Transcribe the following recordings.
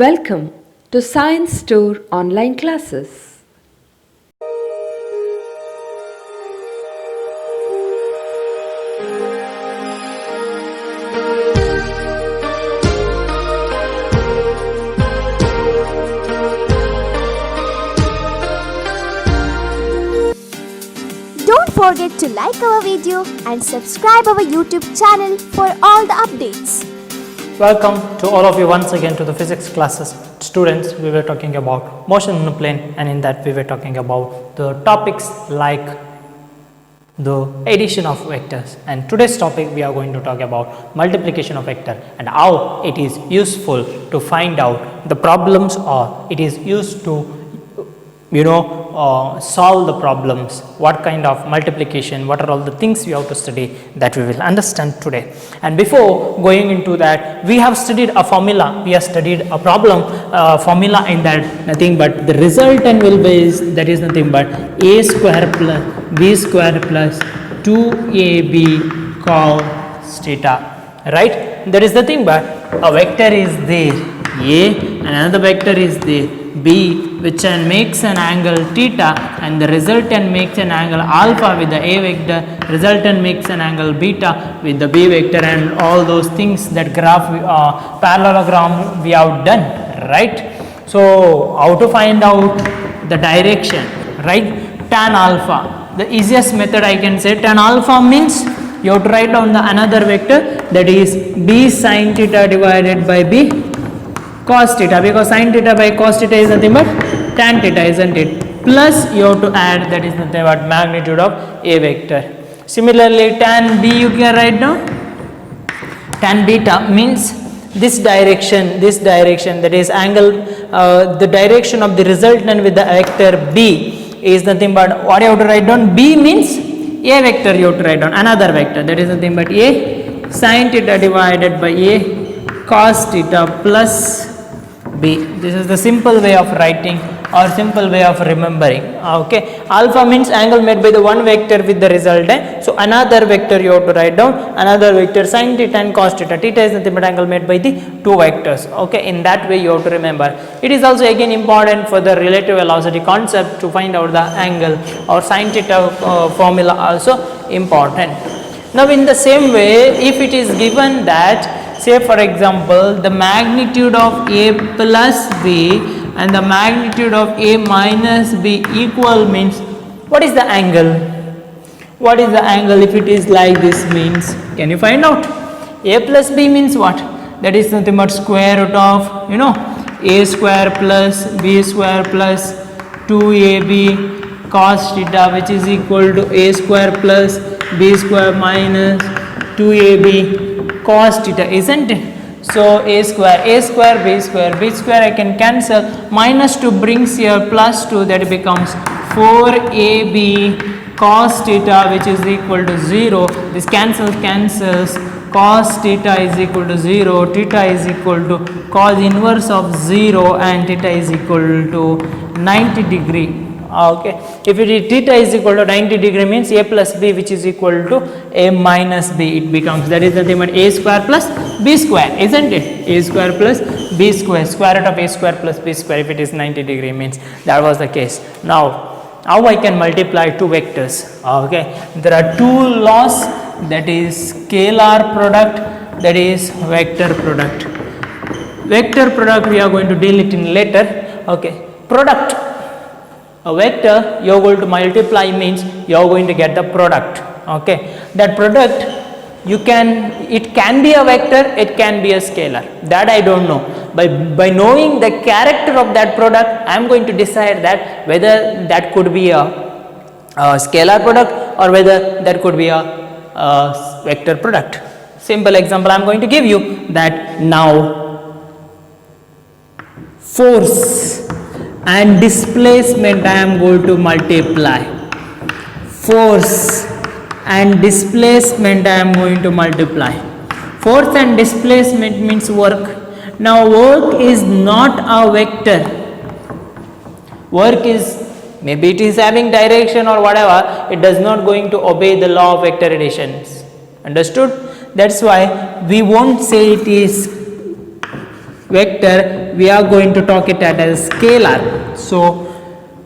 Welcome to Science Store online classes. Don't forget to like our video and subscribe our YouTube channel for all the updates. Welcome to all of you once again to the physics classes. Students, we were talking about motion in a plane, and in that we were talking about the topics like the addition of vectors, and today's topic we are going to talk about multiplication of vector and how it is useful to find out the problems, or it is used to solve the problems. What kind of multiplication, what are all the things we have to study, that we will understand today. And before going into that, we have studied a formula, we have studied a problem formula, in that nothing but the resultant will be that is nothing but a square plus b square plus 2ab cos theta, right? That is nothing but a vector is there a and another vector is there b, which makes an angle theta, and the resultant makes an angle alpha with the a vector, resultant makes an angle beta with the b vector, and all those things, that graph parallelogram we have done, right? So how to find out the direction, right? Tan alpha, the easiest method I can say, tan alpha means you have to write down the another vector, that is b sin theta divided by b cos theta, because sin theta by cos theta is nothing but tan theta, isn't it? Plus you have to add, that is nothing but magnitude of a vector. Similarly, tan b you can write down, tan beta means this direction, that is angle, the direction of the resultant with the vector b is nothing but, what you have to write down, b means a vector, you have to write down another vector, that is nothing but a sin theta divided by a cos theta plus b. This is the simple way of writing or simple way of remembering. Okay, alpha means angle made by the one vector with the resultant, so another vector you have to write down, another vector sin theta and cos theta. Theta is nothing but angle made by the two vectors. Okay, in that way you have to remember. It is also again important for the relative velocity concept to find out the angle, or sin theta formula also important. Now in the same way, if it is given that, say for example, the magnitude of a plus b and the magnitude of a minus b equal means, what is the angle? What is the angle if it is like this means? Can you find out? A plus b means what? That is nothing but square root of, a square plus b square plus 2ab cos theta, which is equal to a square plus b square minus 2ab cos theta, isn't it? So a square, b square I can cancel, minus 2 brings here plus 2, that becomes 4ab cos theta, which is equal to 0. This cancels, cos theta is equal to 0, theta is equal to cos inverse of 0, and theta is equal to 90 degree. Okay, if it is theta is equal to 90 degree means a plus b, which is equal to a minus b, it becomes, that is nothing but a square plus b square, isn't it? A square plus b square, square root of a square plus b square, if it is 90 degree means that was the case. Now how I can multiply two vectors? Okay, there are two laws, that is scalar product, that is vector product. Vector product we are going to deal it in later. Okay, product, a vector you are going to multiply means you are going to get the product. Okay, that product it can be a vector, it can be a scalar, that I don't know. By knowing the character of that product, I am going to decide that whether that could be a scalar product or whether that could be a vector product. Simple example I am going to give you, that now force and displacement I am going to multiply. Force and displacement I am going to multiply. Force and displacement means work. Now work is not a vector. Work is, maybe it is having direction or whatever, it does not going to obey the law of vector additions. Understood? That's why we won't say it is vector, we are going to talk it as scalar. So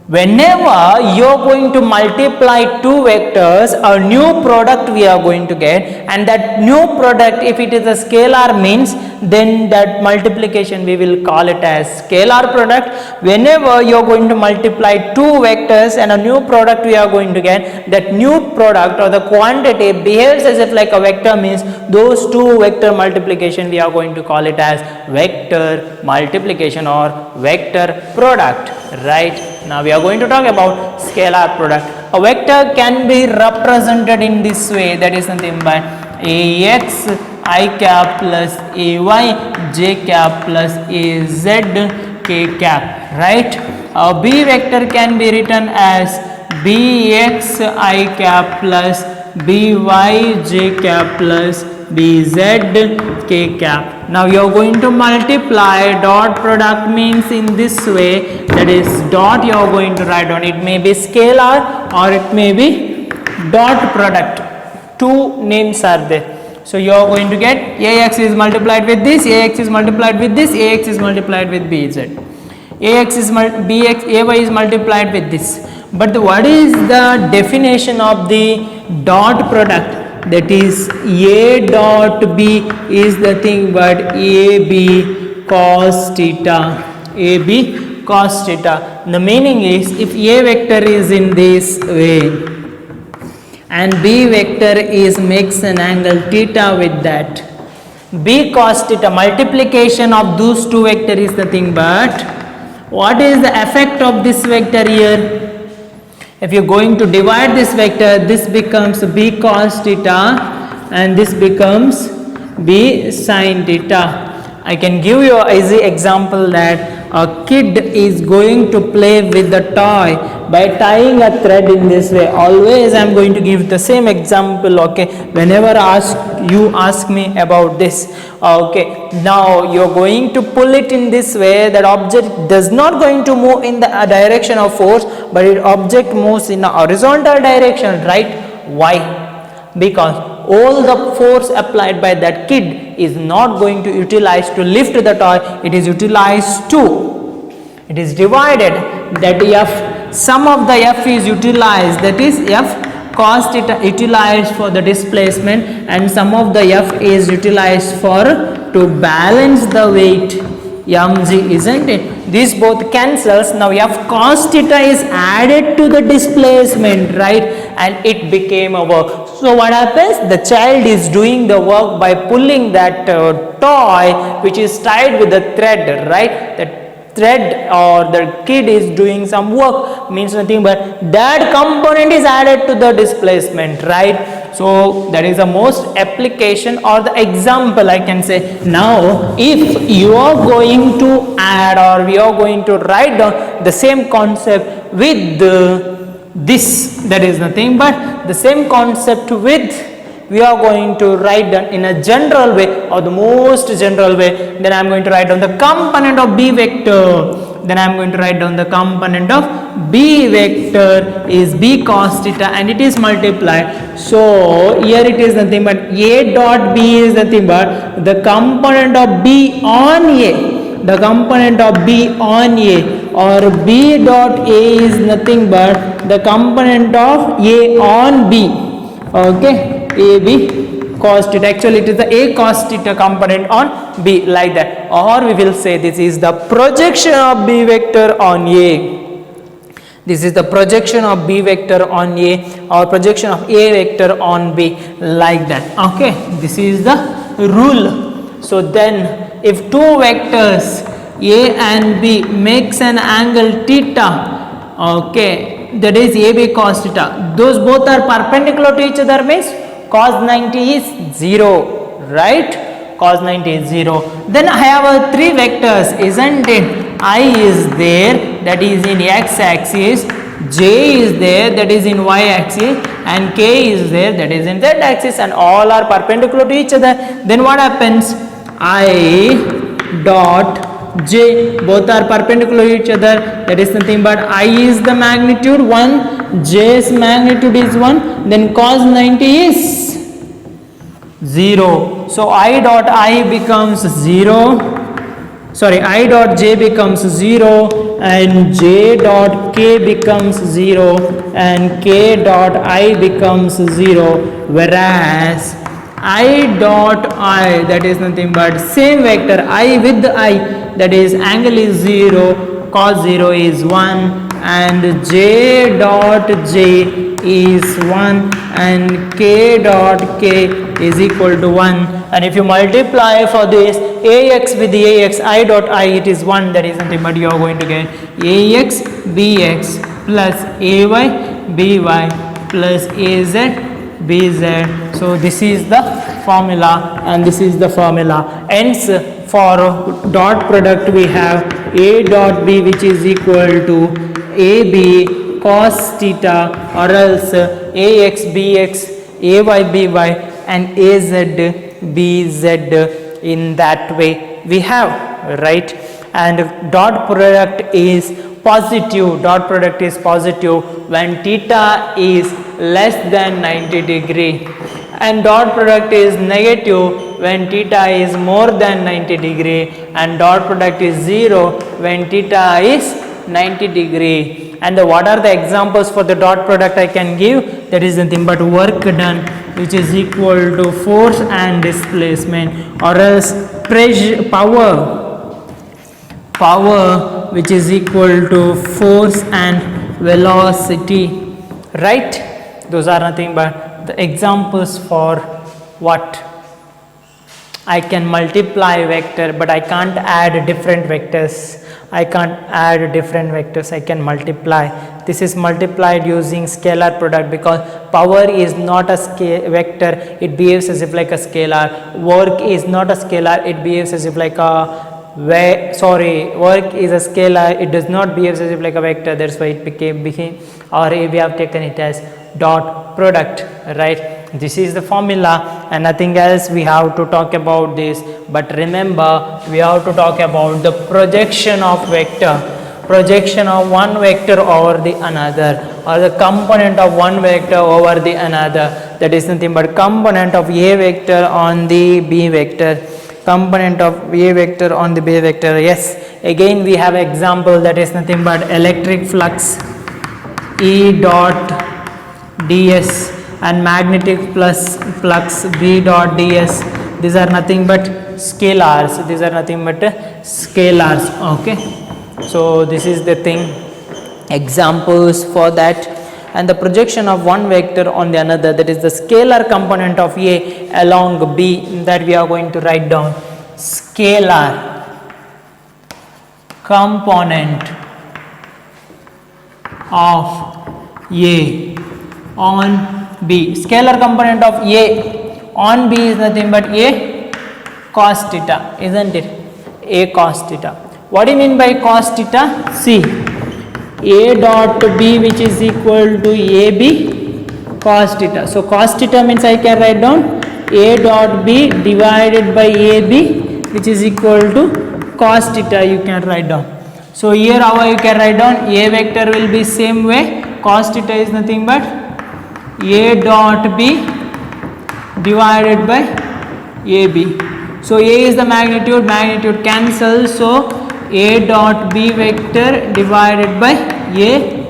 whenever you are going to multiply two vectors, a new product we are going to get, and that new product, if it is a scalar, means then that multiplication we will call it as scalar product. Whenever you are going to multiply two vectors and a new product we are going to get, that new product or the quantity behaves as if like a vector, means those two vector multiplication we are going to call it as vector multiplication or vector product, right? Now we are going to talk about scalar product. A vector can be represented in this way, that is nothing but ax I cap plus ay j cap plus az k cap, right? A b vector can be written as bx I cap plus by j cap plus bz k cap. Now you are going to multiply. Dot product means in this way, that is dot you are going to write down. It may be scalar or it may be dot product. Two names are there. So you are going to get ax is multiplied with this, ax is multiplied with this, ax is multiplied with bz. Ax is bx, ay is multiplied with this. But what is the definition of the dot product? That is a dot b is the thing but ab cos theta, ab cos theta. The meaning is, if a vector is in this way and b vector is makes an angle theta with that, b cos theta, multiplication of those two vector is the thing, but what is the effect of this vector here? If you are going to divide this vector, this becomes b cos theta and this becomes b sin theta. I can give you an easy example that a kid is going to play with the toy by tying a thread in this way. Always I am going to give the same example, okay, whenever you ask me about this. Okay, now you are going to pull it in this way, that object does not going to move in the direction of force, but it object moves in a horizontal direction, right? Why? Because all the force applied by that kid is not going to utilize to lift the toy, it is utilized to, it is divided, that f, some of the f is utilized, that is f cos theta utilized for the displacement, and some of the f is utilized for to balance the weight mg, isn't it? These both cancels. Now f cos theta is added to the displacement, right, and it became a work. So what happens? The child is doing the work by pulling that toy which is tied with the thread, right? The thread or the kid is doing some work, means nothing but that component is added to the displacement, right? So that is the most application or the example I can say. Now if you are going to add or we are going to write down the same concept with this, that is nothing but the same concept with, we are going to write down in a general way or the most general way. Then I am going to write down the component of b vector. Then I am going to write down the component of b vector is b cos theta and it is multiplied. So here it is nothing but a dot b is nothing but the component of b on a. The component of b on a, or b dot a is nothing but the component of a on b. Okay. A b cos theta, actually it is the a cos theta component on b, like that, or we will say this is the projection of b vector on a. This is the projection of b vector on a or projection of a vector on b, like that. Okay, this is the rule. So then if two vectors a and b makes an angle theta, okay, that is ab cos theta, those both are perpendicular to each other, means cos 90 is 0, right? Cos 90 is 0. Then I have three vectors, isn't it? I is there, that is in x axis, j is there, that is in y axis, and k is there, that is in z axis, and all are perpendicular to each other. Then what happens? I dot j, both are perpendicular to each other, that is nothing but I is the magnitude 1, j's magnitude is 1, then cos 90 is 0. So I dot I becomes 0, sorry, I dot j becomes 0 and j dot k becomes 0 and k dot I becomes 0, whereas I dot I, that is nothing but same vector I with I, that is angle is 0, cos 0 is 1 and j dot j is 1 and k dot k is equal to 1, and if you multiply for this ax with the ax, I dot I, it is 1, that is nothing but you are going to get ax bx plus ay by plus az bz. So this is the formula and this is the formula. Hence for dot product we have a dot b which is equal to ab cos theta or else ax bx ay by and az bz. In that way we have, right? And dot product is positive, dot product is positive when theta is less than 90 degree, and dot product is negative when theta is more than 90 degree, and dot product is 0 when theta is 90 degree. And what are the examples for the dot product I can give? That is nothing but work done which is equal to force and displacement, or else pressure, power which is equal to force and velocity, right? Those are nothing but the examples for what I can multiply vector, but I can't add different vectors. I can't add different vectors, I can multiply. This is multiplied using scalar product because power is not a vector, it behaves as if like a scalar. Work is not a scalar, it behaves as if like a work is a scalar, it does not behave as if like a vector, that's why it became or we have taken it as dot product, right? This is the formula and nothing else we have to talk about this, but remember we have to talk about the projection of vector, projection of one vector over the another, or the component of one vector over the another. That is nothing but component of a vector on the b vector, component of a vector on the b vector. Yes, again we have example, that is nothing but electric flux E dot ds and magnetic flux B dot ds. These are nothing but scalars, these are nothing but scalars, okay? So this is the thing, examples for that. And the projection of one vector on the another, that is the scalar component of A along B, that we are going to write down. Scalar component of A on B. Scalar component of A on B is nothing but A cos theta, isn't it? A cos theta. What do you mean by cos theta? See, A dot B which is equal to AB cos theta. So cos theta means I can write down A dot B divided by AB which is equal to cos theta, you can write down. So here how you can write down, A vector will be same way, cos theta is nothing but A dot B divided by AB. So A is the magnitude, magnitude cancels, so A dot B vector divided by A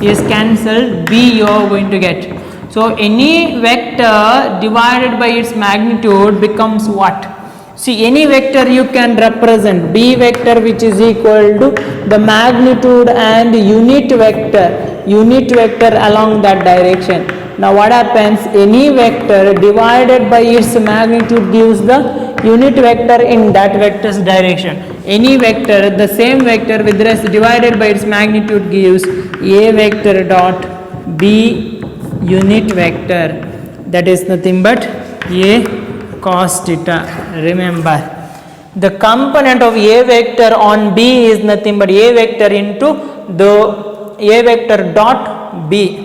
is cancelled, B you are going to get. So any vector divided by its magnitude becomes what? See, any vector you can represent, B vector which is equal to the magnitude and unit vector along that direction. Now what happens, any vector divided by its magnitude gives the unit vector in that vector's direction. Any vector, the same vector with rest divided by its magnitude gives A vector dot B unit vector, that is nothing but A cos theta. Remember, the component of A vector on B is nothing but A vector into the A vector dot B.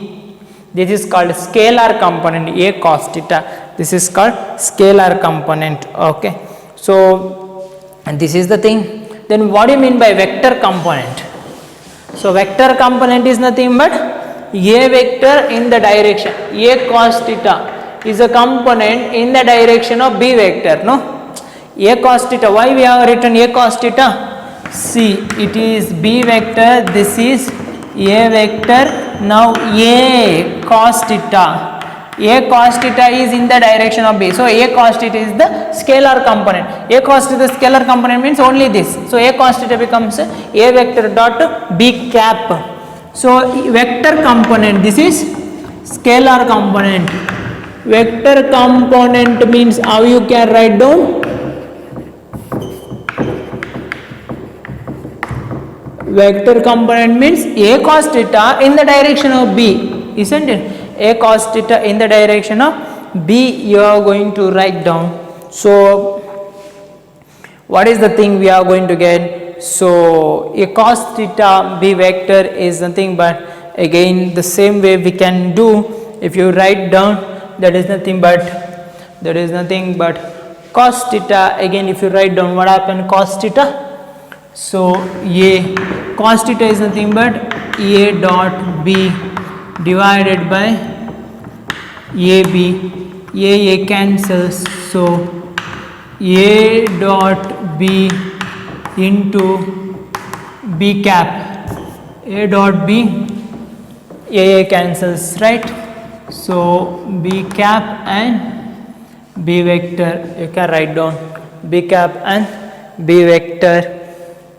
This is called scalar component, A cos theta. This is called scalar component, okay? So, and this is the thing. Then what do you mean by vector component? So vector component is nothing but A vector in the direction, A cos theta is a component in the direction of B vector, no? A cos theta, why we have written A cos theta? See, it is B vector, this is A vector. Now A cos theta, A cos theta is in the direction of B. So A cos theta is the scalar component. A cos theta scalar component means only this. So A cos theta becomes A vector dot B cap. So vector component, this is scalar component. Vector component means how you can write down? Vector component means A cos theta in the direction of B, isn't it? A cos theta in the direction of B you are going to write down. So what is the thing we are going to get? So A cos theta B vector is nothing but again the same way we can do. If you write down, that is nothing but cos theta. Again if you write down, what happened? Cos theta. So A cos theta is nothing but A dot B divided by AB. A cancels, so A dot B into B cap. A dot B, A cancels, right? So B cap and B vector, you can write down B cap and B vector.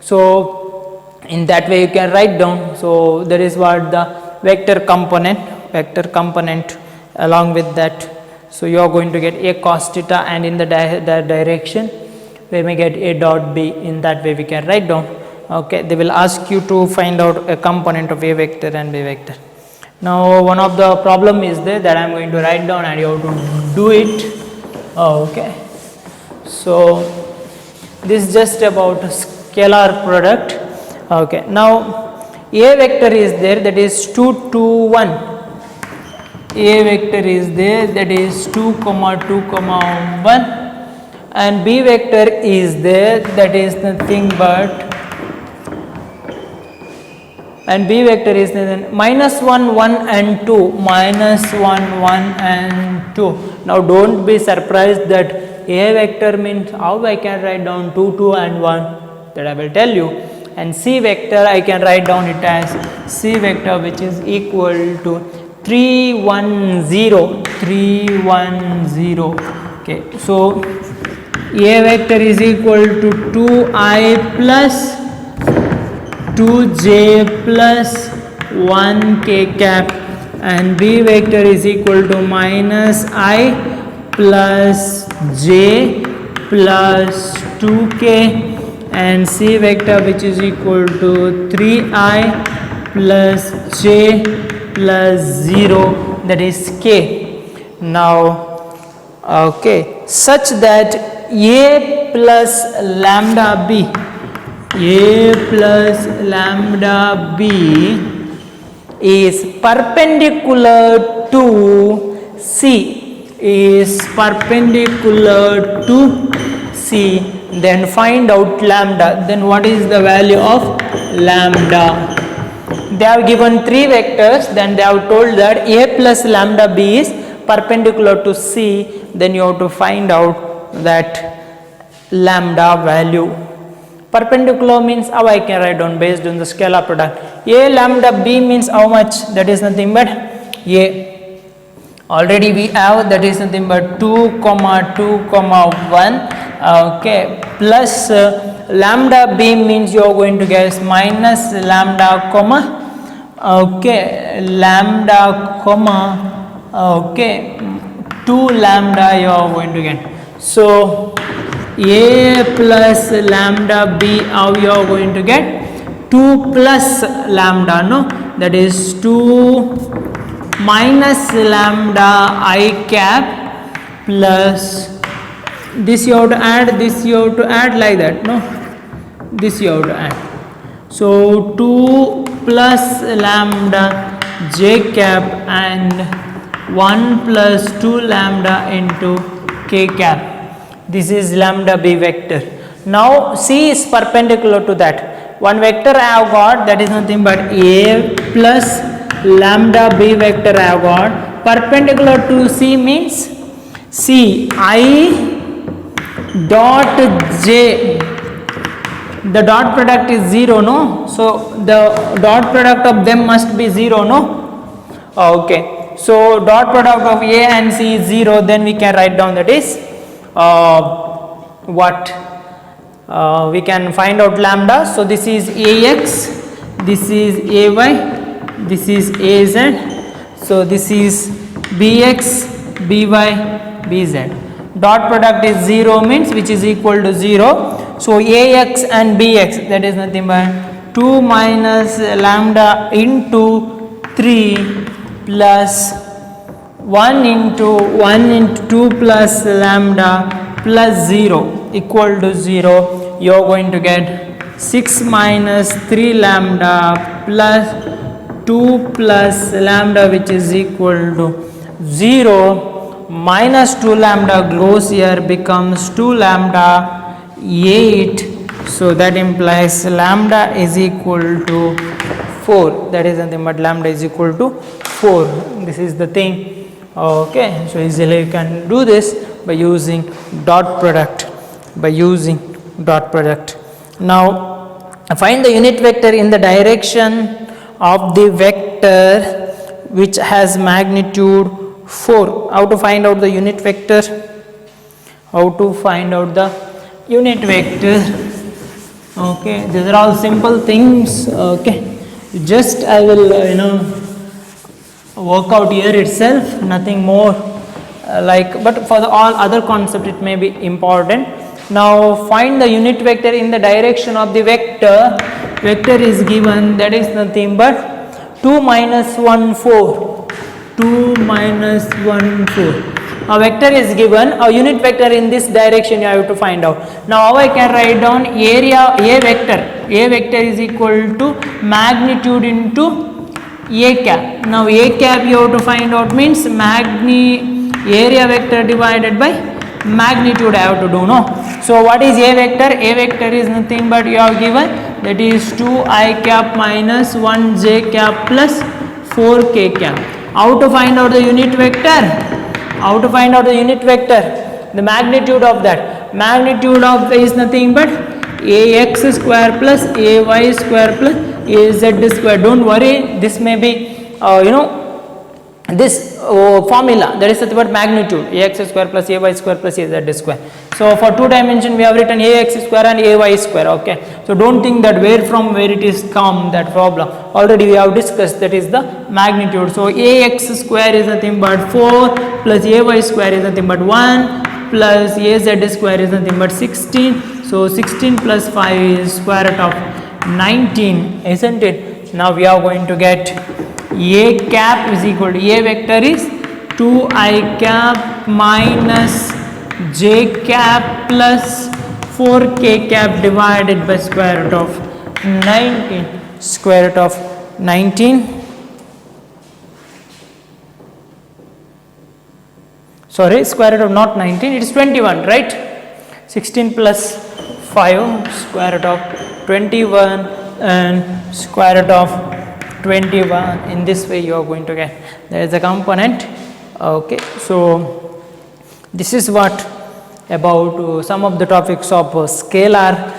So in that way you can write down. So that is what the vector component along with that. So you are going to get A cos theta, and in the direction we may get A dot B. In that way we can write down. Okay, they will ask you to find out a component of A vector and B vector. Now one of the problem is there that I am going to write down and you have to do it. Okay, so this is just about scalar product. Okay, now A vector is there, that is 2 2 1. A vector is there, that is 2 comma 2 comma 1, and B vector is there, that is nothing but, and B vector is minus 1 1 and 2, minus 1 1 and 2. Now don't be surprised that A vector means how I can write down 2 2 and 1, that I will tell you. And C vector I can write down it as C vector, which is equal to 3 1 0 3 1 0. Okay, so A vector is equal to 2I plus 2J plus 1K cap, and B vector is equal to minus I plus J plus 2K, and C vector which is equal to 3I plus J plus 0, that is K. Now okay, such that A plus lambda B, A plus lambda B is perpendicular to C, is perpendicular to C, then find out lambda. Then what is the value of lambda? They have given 3 vectors, then they have told that A plus lambda B is perpendicular to C, then you have to find out that lambda value. Perpendicular means how I can write down based on the scalar product. A lambda B means how much? That is nothing but A. Already we have, that is nothing but 2 comma 2 comma 1. Okay, plus lambda B means you are going to get minus lambda comma, okay, lambda comma, okay, 2 lambda you are going to get. So A plus lambda B, how you are going to get? 2 plus lambda, no, that is 2 minus lambda I cap plus this you have to add, this you have to add, like that, no, this you have to add. So 2 plus lambda J cap and 1 plus 2 lambda into K cap. This is lambda B vector. Now C is perpendicular to that. One vector I have got, that is nothing but A plus lambda B vector I have got. Perpendicular to C means C I dot j, the dot product is 0, no? So the dot product of them must be 0, no? Okay, so dot product of A and C is 0, then we can write down that is what? We can find out lambda. So this is AX, this is AY, this is AZ, so this is BX, BY, BZ. Dot product is 0 means which is equal to 0. So AX and BX, that is nothing but 2 minus lambda into 3 plus 1 into 2 plus lambda plus 0 equal to 0. You are going to get 6 minus 3 lambda plus 2 plus lambda which is equal to 0, minus 2 lambda goes here, becomes 2 lambda 8. So that implies lambda is equal to 4, that is nothing but lambda is equal to 4. This is the thing. Okay, so easily you can do this by using dot product, Now find the unit vector in the direction of the vector which has magnitude 4. How to find out the unit vector? Okay, these are all simple things. Okay, just I will work out here itself, nothing more. But for the all other concept it may be important. Now find the unit vector in the direction of the vector. Vector is given, that is nothing but 2 minus 1 4. 2 minus 1 4. A vector is given, a unit vector in this direction you have to find out. Now how I can write down area A vector is equal to magnitude into A cap. Now A cap you have to find out means area vector divided by magnitude I have to do, no? So what is A vector? A vector is nothing but you have given, that is 2I cap minus 1j cap plus 4k cap. How to find out the unit vector? The magnitude of that. Magnitude of is nothing but ax square plus ay square plus az square. Don't worry, this may be this formula, that is nothing but magnitude, ax square plus ay square plus az square. So for 2 dimension we have written ax square and ay square. Okay, so don't think that where it is come, that problem already we have discussed, that is the magnitude. So ax square is nothing but 4 plus ay square is nothing but 1 plus az square is nothing but 16. So 16 plus 5 is square root of 19, isn't it? Now we are going to get A cap is equal to A vector is 2I cap minus j cap plus 4k cap divided by square root of 19. Square root of 19. Sorry, square root of not 19, it is 21, right? 16 plus 5, square root of 21 and square root of 21. In this way you are going to get, there is a component. Okay, so this is what about some of the topics of scalar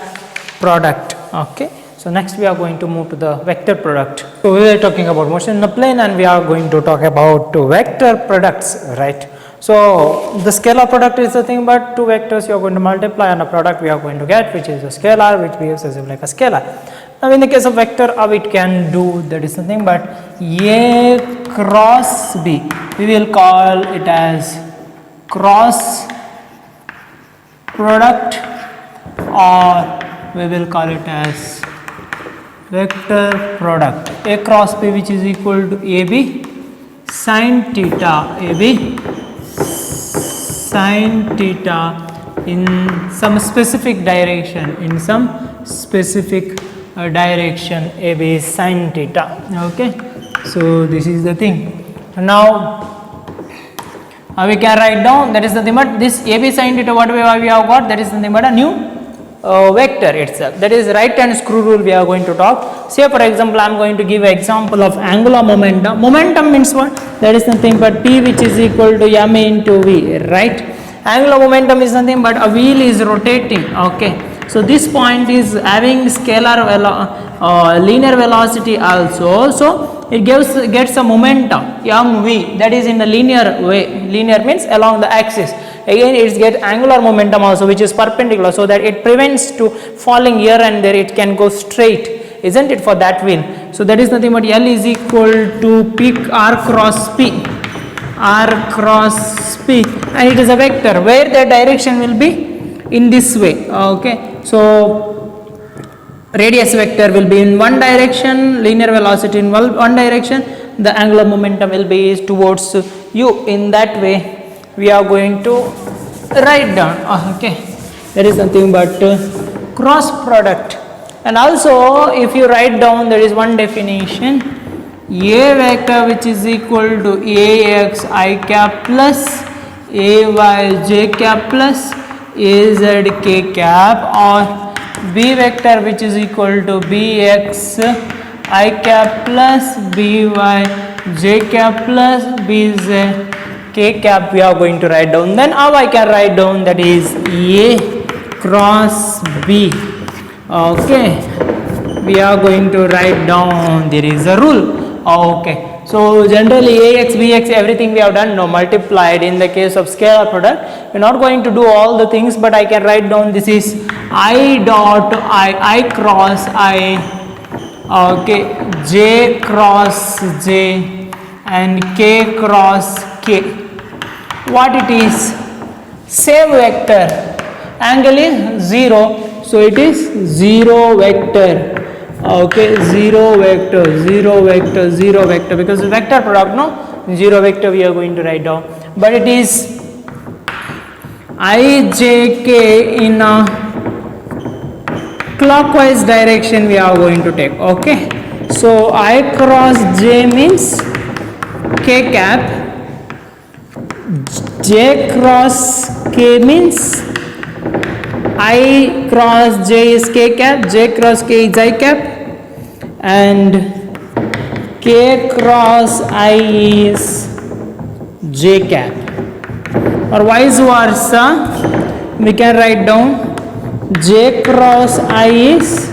product. Okay, so next we are going to move to the vector product. So we were talking about motion in a plane and we are going to talk about vector products, right? So the scalar product is the thing, but 2 vectors you are going to multiply and a product we are going to get, which is a scalar, which behaves as if like a scalar. Now in the case of vector, how it can do, that is nothing but A cross B. We will call it as cross product, or we will call it as vector product. A cross B, which is equal to AB sin theta, AB sin theta in some specific direction, direction AB sin theta. Okay, so this is the thing. Now we can write down, that is nothing but this AB sin theta, what we have got, that is nothing but a new vector itself, that is right hand screw rule we are going to talk. Say for example, I am going to give an example of angular momentum. Momentum means what? That is nothing but P, which is equal to m into v, right? Angular momentum is nothing but a wheel is rotating. Okay, so this point is having scalar linear velocity also, so it gets a momentum mv, that is in the linear way. Linear means along the axis. Again it gets angular momentum also, which is perpendicular, so that it prevents to falling here and there, it can go straight, isn't it, for that wheel. So that is nothing but L is equal to P R cross P, R cross P, and it is a vector where the direction will be in this way. Okay, so radius vector will be in one direction, linear velocity in one direction, the angular momentum will be towards u. In that way we are going to write down. Okay, that is nothing but cross product. And also if you write down, there is one definition, a vector which is equal to ax I cap plus ay j cap plus az k cap, or b vector which is equal to bx I cap plus by j cap plus bz k cap, we are going to write down. Then how I can write down, that is a cross b. Okay, we are going to write down, there is a rule. Okay, so generally ax bx everything we have done, no, multiplied. In the case of scalar product we are not going to do all the things, but I can write down, this is I dot I cross I, okay, j cross j and k cross k. What it is? Same vector, angle is 0, so it is 0 vector. Okay, 0 vector, 0 vector, 0 vector, because vector product, no, 0 vector we are going to write down, but it is I j k in a clockwise direction we are going to take. Okay, so I cross j means k cap, j cross k means I cross j is k cap, j cross k is I cap, and k cross I is j cap, or vice versa. We can write down j cross I is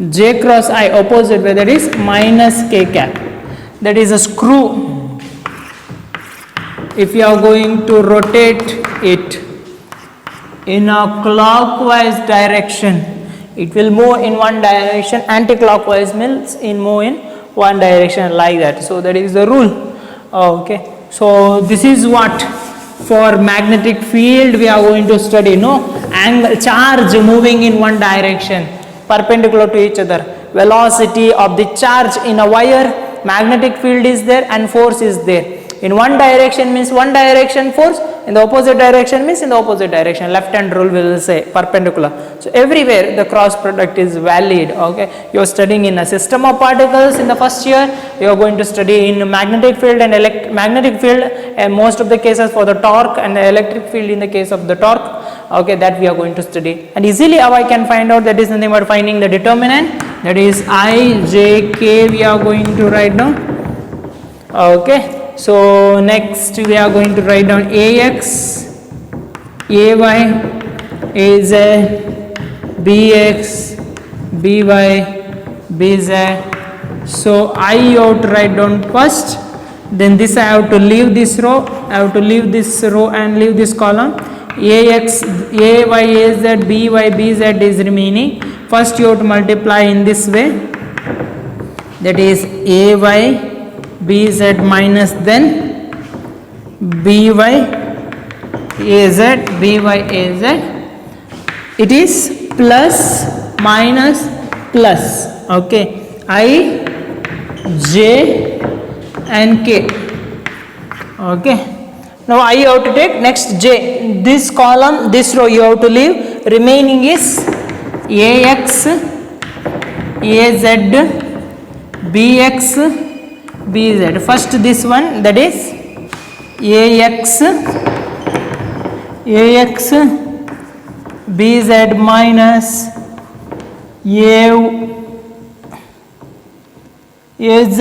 j cross I opposite way, that is minus k cap. That is a screw. If you are going to rotate it in a clockwise direction, it will move in one direction, anti-clockwise means in move in one direction, like that. So that is the rule. Okay, so this is what for magnetic field we are going to study. No, angle, charge moving in one direction perpendicular to each other, velocity of the charge in a wire, magnetic field is there and force is there. In one direction means one direction force, in the opposite direction means in the opposite direction. Left hand rule will say perpendicular. So everywhere the cross product is valid. Okay, you are studying in a system of particles in the first year, you are going to study in magnetic field and magnetic field, and most of the cases for the torque, and the electric field in the case of the torque. Okay, that we are going to study. And easily how I can find out, that is nothing but finding the determinant, that is I j k we are going to write down. Okay, so next we are going to write down ax, ay, az, bx, by, bz. So I have to write down first, then this I have to leave this row, I have to leave this row and leave this column. Ax, ay, az, by, bz is remaining. First you have to multiply in this way, that is ay bz minus then by az, it is plus minus plus. Okay, I j and k. Okay, now I have to take next j, this column, this row you have to leave, remaining is ax, az, bx, bz. First this one, that is ax, bz minus az,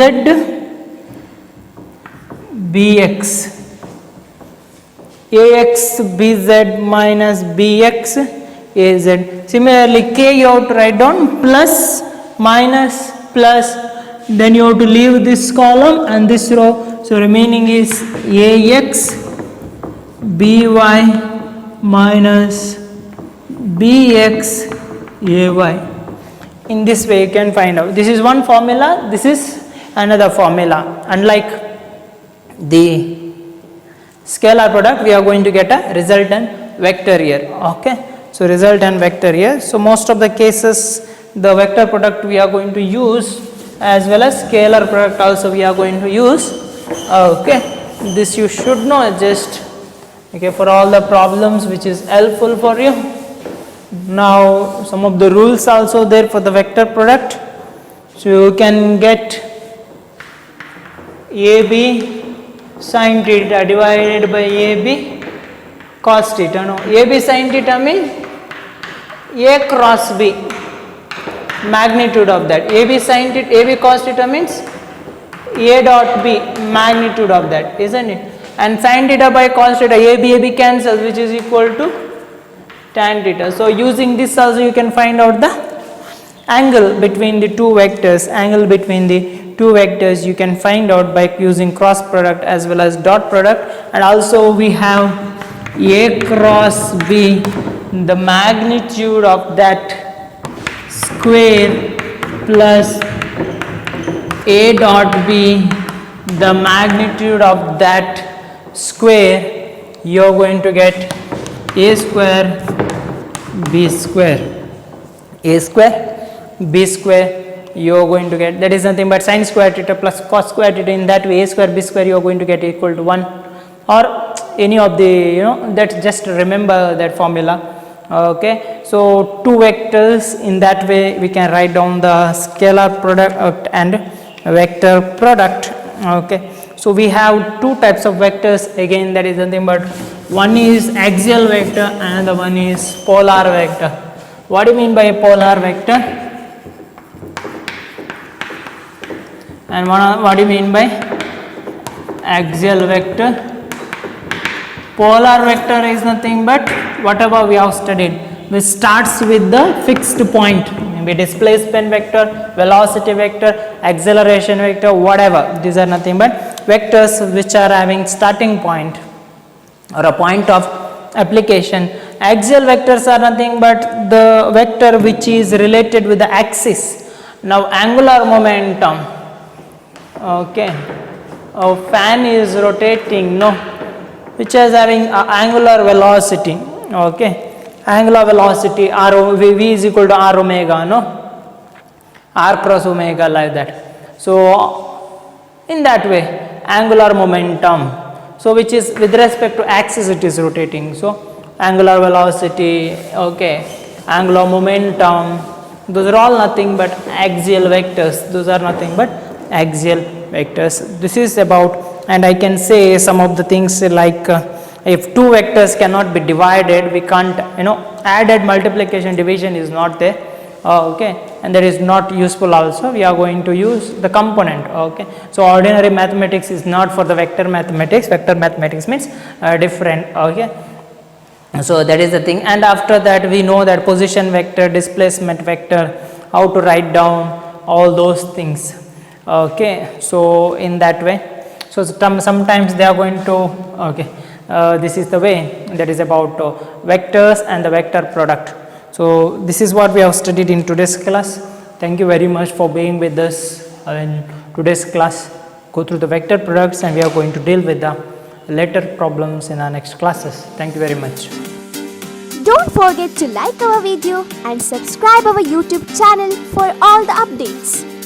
bx. ax bz minus bx az. Similarly, k you have to write down plus minus plus, then you have to leave this column and this row, so remaining is ax by minus bx ay. In this way you can find out. This is one formula, this is another formula. Unlike the scalar product, we are going to get a resultant vector here. Okay, so resultant vector here. So most of the cases the vector product we are going to use, as well as scalar product also we are going to use. Okay, this you should know just okay for all the problems, which is helpful for you. Now some of the rules also there for the vector product. So you can get AB sin theta divided by AB cos theta. No, AB sin theta means A cross B, magnitude of that. AB sin theta, AB cos theta means A dot B, magnitude of that, isn't it? And sin theta by cos theta, AB cancels, which is equal to tan theta. So using this also you can find out the angle between the two vectors. Angle between the two vectors you can find out by using cross product as well as dot product. And also we have A cross B, the magnitude of that square, plus A dot B, the magnitude of that square. You are going to get A square B square, A square B square. You are going to get, that is nothing but sin square theta plus cos square theta. In that way A square B square you are going to get equal to 1, or any of the that, just remember that formula. Okay, so two vectors, in that way we can write down the scalar product and vector product. Okay, so we have two types of vectors again, that is nothing but one is axial vector and the one is polar vector. What do you mean by polar vector? And what do you mean by axial vector? Polar vector is nothing but whatever we have studied, which starts with the fixed point, maybe displacement vector, velocity vector, acceleration vector, whatever. These are nothing but vectors which are having starting point or a point of application. Axial vectors are nothing but the vector which is related with the axis. Now angular momentum, okay, a fan is rotating, no, which is having angular velocity. Okay, angular velocity r, v is equal to r omega, no, r cross omega, like that. So in that way angular momentum, so which is with respect to axis it is rotating. So angular velocity, okay, angular momentum, those are all nothing but axial vectors. Those are nothing but axial vectors. This is about, and I can say some of the things like if two vectors cannot be divided, we can't, added multiplication division is not there. Okay, and that is not useful also. We are going to use the component. Okay, so ordinary mathematics is not for the vector mathematics. Vector mathematics means different. Okay, so that is the thing. And after that we know that position vector, displacement vector, how to write down all those things. Okay, so in that way, so sometimes they are going to, okay, this is the way, that is about vectors and the vector product. So this is what we have studied in today's class. Thank you very much for being with us in today's class. Go through the vector products and we are going to deal with the later problems in our next classes. Thank you very much. Don't forget to like our video and subscribe our YouTube channel for all the updates.